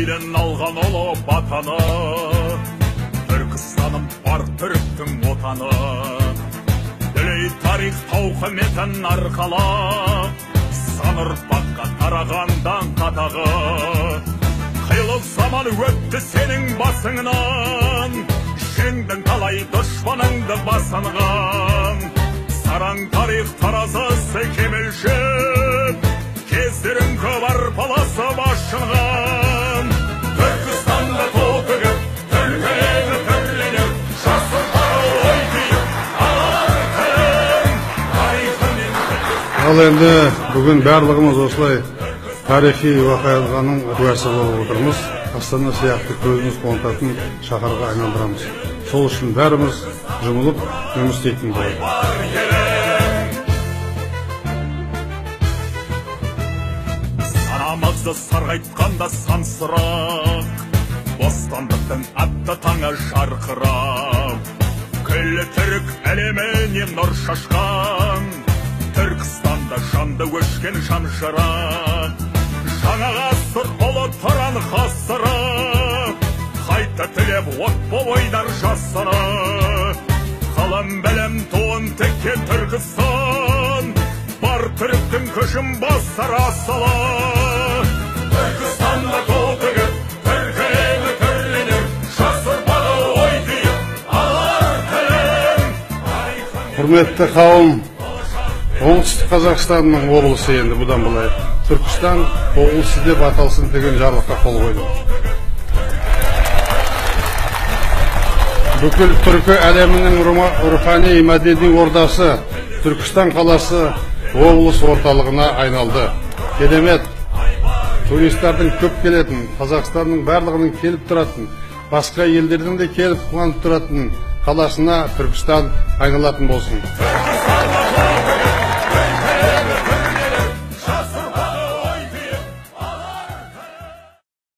ресейден алған ұлы батаны, Түркістаным бар түріктің отаны. Дүлей тарих тауқыметін арқалап, сан ұрпаққа тарағандан қатағы. Қилы заман өтті сенің басыңнан, жеңдің талай дұшпаныңды басынған. Сараң тарих таразысы кемелшіп, кездерің көп арпаласып ашынған. Түркістанды толтығып, түркілегі түрленіп, жас ұрпағы ой түйіп, алар тілін, тарихымен біліп. Ал енді бүгін барлығымыз осылай тарихи уақиғаның куәсі болып отырмыз. Астана сияқты көзіміз қуантатын шаһарға айналдырамыз. Сол үшін бәріміз жұмылып жұмыс істейтін болады. Санамызды сарғайтқанда сан сұрақ, бостандықтың атты таңы жарқырап, күллі түрік әлеміне нұр шашқан, Түркістанда жанды өшкен жан жырақ. Жаңа ғасыр ұлы тұран ғасыры, қайта тілеп от бол ойдар жасыры. Қалам бәлем туын теккен Түркістан, бар түріктің күшін басар асылы. Түркістанды толтығып, түркілегі түрленіп, жас ұрпағы ой түйіп, алар тілін. Құрметті қауым, оңтүстік Қазақстанның облысы енді бұдан былай Түркістан облысы деп аталсын деген жарлыққа қол қойды. Бүкіл түркі әлемінің рухани мәдени ордасы Түркістан қаласы облыс орталығына айналды. Керемет, туристердің көп келетін, Қазақстанның барлығының келіп тұратын, басқа елдердің де келіп қуанып тұратын қаласына Түркістан айналатын болсын.